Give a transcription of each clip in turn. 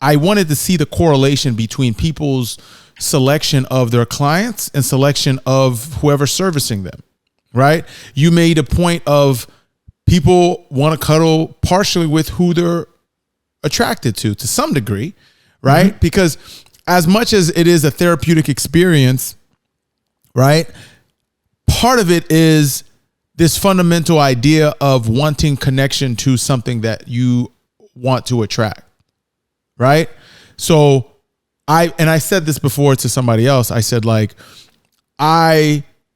I wanted to see the correlation between people's selection of their clients and selection of whoever's servicing them, right? You made a point of people want to cuddle partially with who they're attracted to some degree, right? Because as much as it is a therapeutic experience, right, part of it is this fundamental idea of wanting connection to something that you want to attract, right? So I said this before to somebody else. I said, like,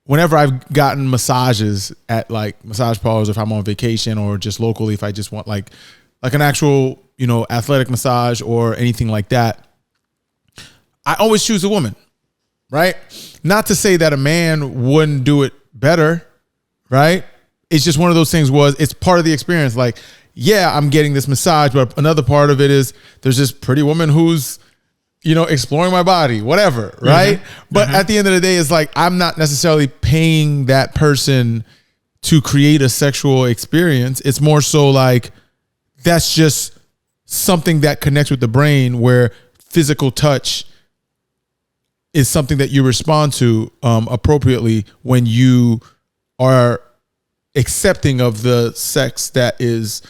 whenever I've gotten massages at like massage parlors, if I'm on vacation or just locally, if I just want like an actual, athletic massage or anything like that, I always choose a woman, right? Not to say that a man wouldn't do it better, right? It's just one of those things it's part of the experience. Like, yeah, I'm getting this massage, but another part of it is there's this pretty woman who's, exploring my body, whatever, right? But at the end of the day, it's like, I'm not necessarily paying that person to create a sexual experience. It's more so like, that's just something that connects with the brain, where physical touch is something that you respond to appropriately when you are accepting of the sex that is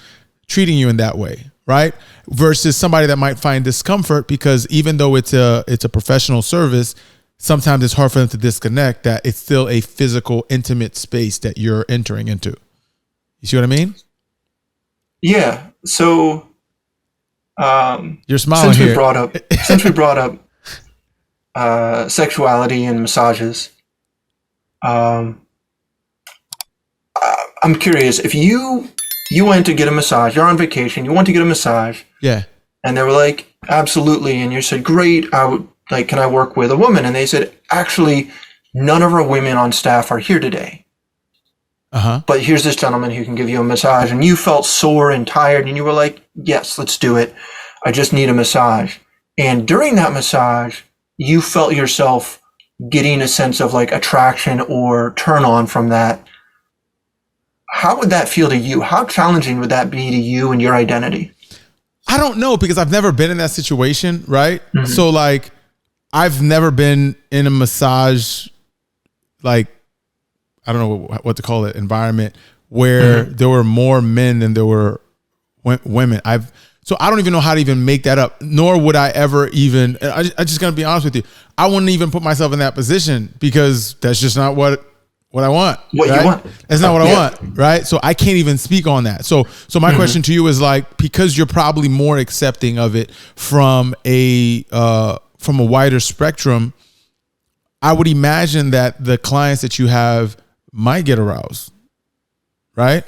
treating you in that way, right? Versus somebody that might find discomfort because even though it's a professional service, sometimes it's hard for them to disconnect that it's still a physical, intimate space that you're entering into. You see what I mean? Yeah. So, you're smiling since here. we brought up sexuality and massages, I'm curious, if you went to get a massage, you're on vacation, you want to get a massage. Yeah. And they were like, absolutely. And you said, great. Can I work with a woman? And they said, actually, none of our women on staff are here today. But here's this gentleman who can give you a massage. And you felt sore and tired. And you were like, yes, let's do it. I just need a massage. And during that massage, you felt yourself getting a sense of like attraction or turn on from that. How would that feel to you? How challenging would that be to you and your identity? I don't know, because I've never been in that situation, right? So like, I've never been in a massage, like, I don't know what to call it, environment where there were more men than there were women. So I don't even know how to even make that up, nor would I ever even, I just gonna be honest with you, I wouldn't even put myself in that position because that's just not what I want. What right? you want. That's not what I want, right? So I can't even speak on that. So my question to you is like, because you're probably more accepting of it from a wider spectrum, I would imagine that the clients that you have might get aroused, right?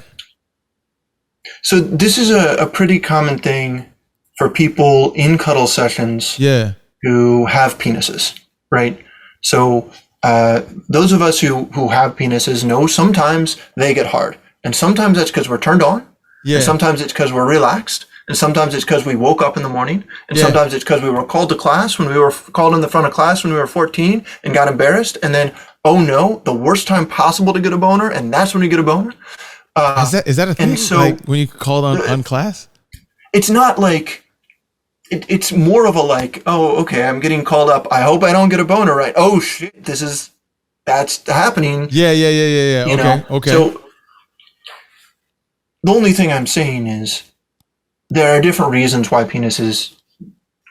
So this is a pretty common thing for people in cuddle sessions who have penises, right? So those of us who have penises know sometimes they get hard. And sometimes that's because we're turned on. And sometimes it's because we're relaxed. And sometimes it's because we woke up in the morning. And sometimes it's because we were called to class when we were called in the front of class when we were 14 and got embarrassed. And then, oh no, the worst time possible to get a boner. And that's when you get a boner. Is that a thing? So, like when you called on class? It's not like, it's more of a like, oh, okay, I'm getting called up. I hope I don't get a boner, right? Oh shit, that's happening. Yeah. Okay. So the only thing I'm saying is there are different reasons why penises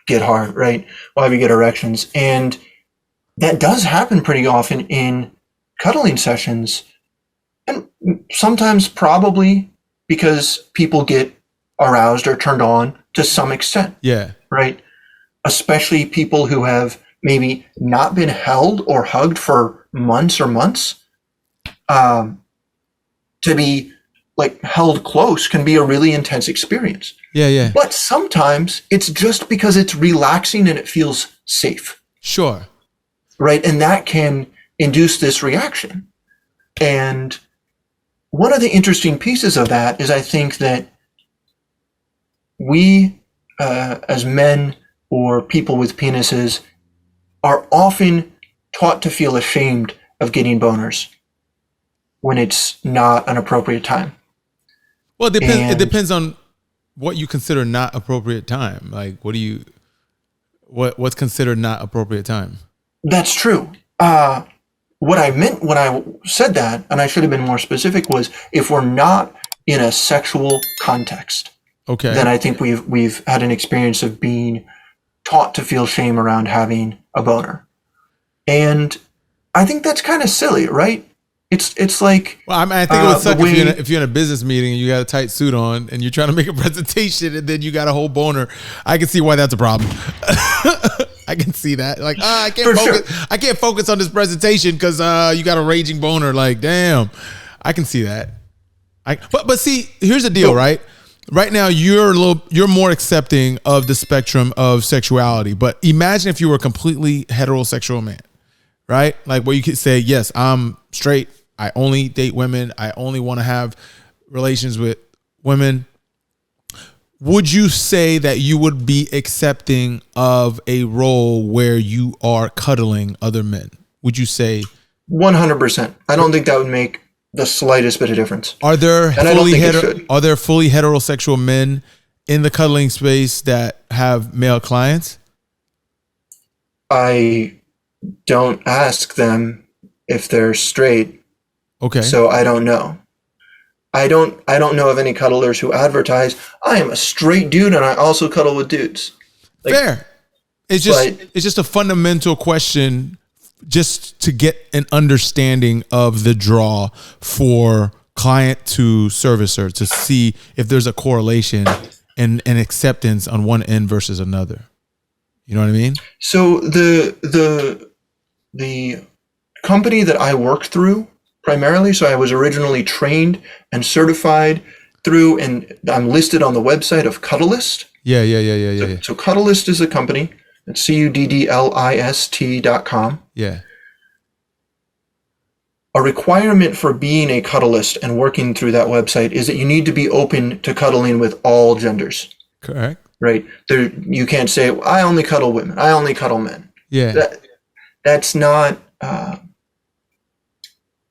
get hard, right? Why we get erections. And that does happen pretty often in cuddling sessions. And sometimes probably because people get aroused or turned on to some extent. Yeah. Right? Especially people who have maybe not been held or hugged for months. To be like held close can be a really intense experience. Yeah. But sometimes it's just because it's relaxing and it feels safe. Sure. Right? And that can induce this reaction. And one of the interesting pieces of that is I think that we, as men or people with penises, are often taught to feel ashamed of getting boners when it's not an appropriate time. Well, it depends on what you consider not appropriate time. Like, what do you... what's considered not appropriate time. That's true. What I meant when I said that, and I should have been more specific, was if we're not in a sexual context, okay, then I think we've had an experience of being taught to feel shame around having a boner. And I think that's kind of silly, right? It's like, well, I think it would suck if you're in a business meeting and you got a tight suit on and you're trying to make a presentation and then you got a whole boner. I can see why that's a problem. I can see that. Like, I can't focus. Sure. I can't focus on this presentation because you got a raging boner. Like, damn, I can see that. But see, here's the deal, right? Right now, you're more accepting of the spectrum of sexuality. But imagine if you were a completely heterosexual man, right? Like, where you could say, yes, I'm straight. I only date women. I only want to have relations with women. Would you say that you would be accepting of a role where you are cuddling other men? Would you say 100%? I don't think that would make the slightest bit of difference. Are there fully heterosexual men in the cuddling space that have male clients? I don't ask them if they're straight. Okay. So I don't know. I don't know of any cuddlers who advertise, I am a straight dude and I also cuddle with dudes. Like, fair. It's just a fundamental question just to get an understanding of the draw for client to servicer to see if there's a correlation and acceptance on one end versus another. You know what I mean? So the company that I work through primarily, so I was originally trained and certified through, and I'm listed on the website of Cuddleist. Yeah. So Cuddleist is a company. It's CUDDLIST.com. Yeah. A requirement for being a Cuddleist and working through that website is that you need to be open to cuddling with all genders. Correct. Right. You can't say, I only cuddle women. I only cuddle men. Yeah. That's not...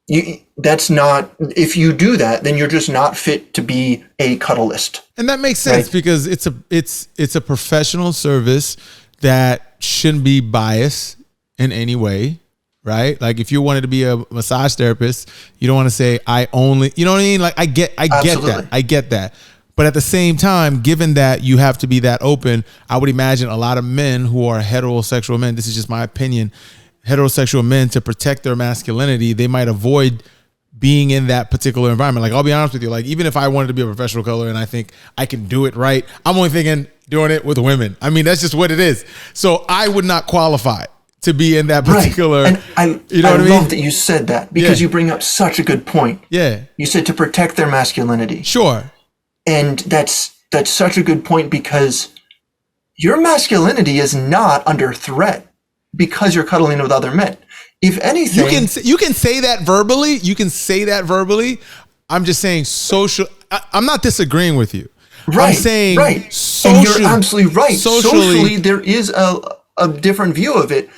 if you do that, then you're just not fit to be a cuddleist. And that makes sense, right? Because it's a professional service that shouldn't be biased in any way, right? Like if you wanted to be a massage therapist, you don't want to say I only, you know what I mean? Like I get that. But at the same time, given that you have to be that open, I would imagine a lot of men who are heterosexual men, this is just my opinion, heterosexual men, to protect their masculinity, they might avoid being in that particular environment. Like, I'll be honest with you, like, even if I wanted to be a professional cuddler and I think I can do it right, I'm only thinking doing it with women. I mean, that's just what it is. So I would not qualify to be in that particular, right. And I love that you said that, because you bring up such a good point. Yeah. You said to protect their masculinity. Sure. And that's such a good point, because your masculinity is not under threat because you're cuddling with other men. If anything, you can say that verbally. You can say that verbally. I'm just saying social. I'm not disagreeing with you. Right. I'm saying right. Social, and you're absolutely right. Socially, there is a different view of it.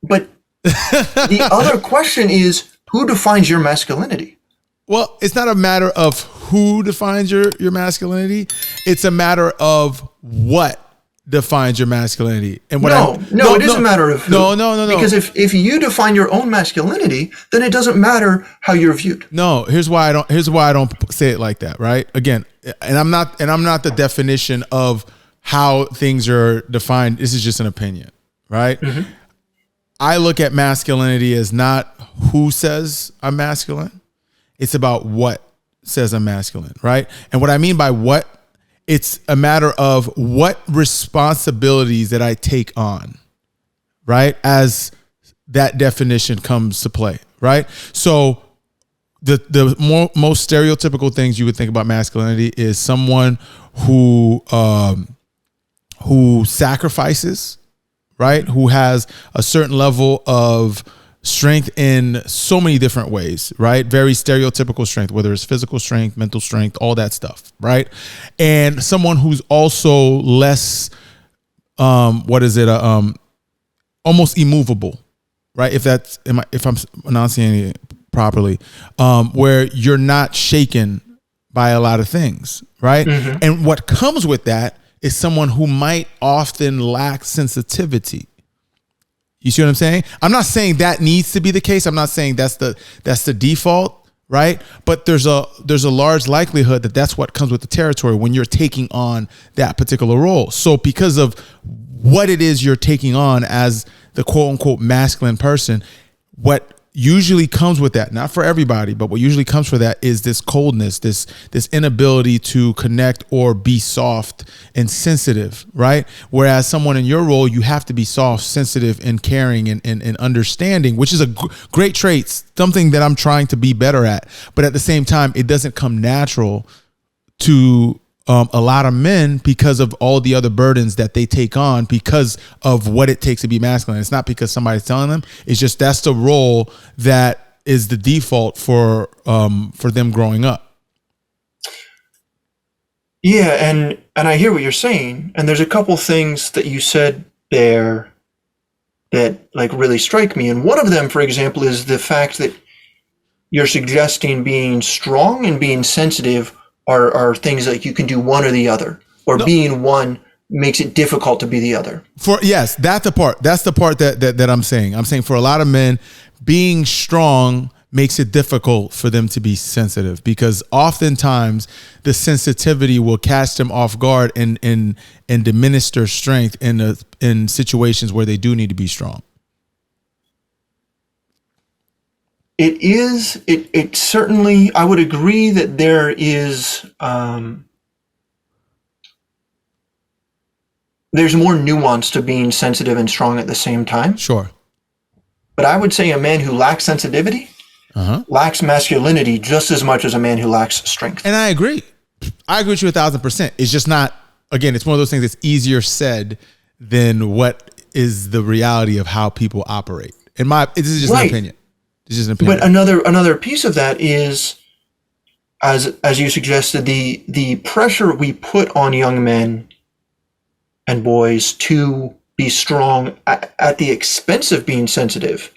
But the other question is, who defines your masculinity? Well, it's not a matter of who defines your masculinity. It's a matter of what defines your masculinity. And what it is a matter of who. No. Because if you define your own masculinity, then it doesn't matter how you're viewed. No, here's why I don't say it like that, right? Again, and I'm not the definition of how things are defined. This is just an opinion, right? Mm-hmm. I look at masculinity as not who says I'm masculine. It's about what says I'm masculine, right? And what I mean by what, it's a matter of what responsibilities that I take on, right? As that definition comes to play, right? So the most stereotypical things you would think about masculinity is someone who sacrifices, right? Who has a certain level of strength in so many different ways, right? Very stereotypical strength, whether it's physical strength, mental strength, all that stuff, right? And someone who's also less, almost immovable, right? If I'm enunciating it properly, where you're not shaken by a lot of things, right? Mm-hmm. And what comes with that is someone who might often lack sensitivity. You see what I'm saying? I'm not saying that needs to be the case. I'm not saying that's the default, right? But there's a large likelihood that that's what comes with the territory when you're taking on that particular role. So because of what it is you're taking on as the quote unquote masculine person, what usually comes with that, not for everybody, but what usually comes for that is this coldness, this inability to connect or be soft and sensitive, right? Whereas someone in your role, you have to be soft, sensitive, and caring and understanding, which is a great trait, something that I'm trying to be better at. But at the same time, it doesn't come natural to a lot of men because of all the other burdens that they take on because of what it takes to be masculine. It's not because somebody's telling them. It's just that's the role that is the default for them growing up. Yeah, and I hear what you're saying, and there's a couple things that you said there that like really strike me. And one of them, for example, is the fact that you're suggesting being strong and being sensitive are things like you can do one or the other, or being one makes it difficult to be the other. Yes, that's the part. That's the part that I'm saying. I'm saying for a lot of men, being strong makes it difficult for them to be sensitive because oftentimes the sensitivity will catch them off guard and diminish their strength in situations where they do need to be strong. It certainly, I would agree that there is, there's more nuance to being sensitive and strong at the same time. Sure. But I would say a man who lacks sensitivity lacks masculinity just as much as a man who lacks strength. And I agree. I agree with you 1,000%. It's just not, again, it's one of those things that's easier said than what is the reality of how people operate. This is just an opinion. But another piece of that is, as you suggested, the pressure we put on young men and boys to be strong at the expense of being sensitive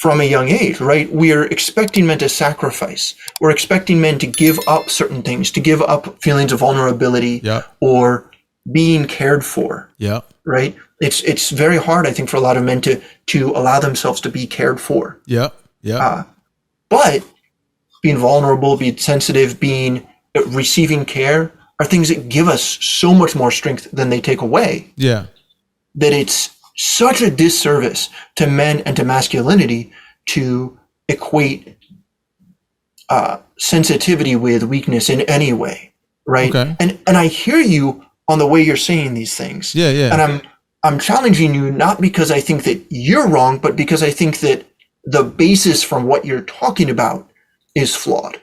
from a young age, right? We are expecting men to sacrifice. We're expecting men to give up certain things, to give up feelings of vulnerability or being cared for. Yeah. Right? It's very hard, I think, for a lot of men to allow themselves to be cared for. Yeah. Yeah. But being vulnerable, being sensitive, receiving care are things that give us so much more strength than they take away. Yeah. That it's such a disservice to men and to masculinity to equate sensitivity with weakness in any way. Right. Okay. And I hear you on the way you're saying these things. Yeah. Yeah. And I'm challenging you not because I think that you're wrong, but because I think that the basis from what you're talking about is flawed.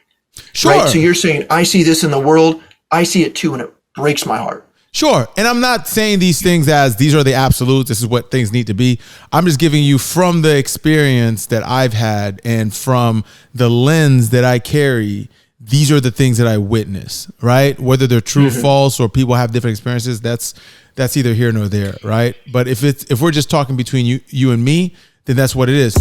Sure. Right? So you're saying, I see this in the world. I see it too, and it breaks my heart. Sure. And I'm not saying these things as these are the absolutes. This is what things need to be. I'm just giving you from the experience that I've had and from the lens that I carry. These are the things that I witness, right? Whether they're true, false, or people have different experiences, that's either here nor there, right? But if we're just talking between you and me, then that's what it is.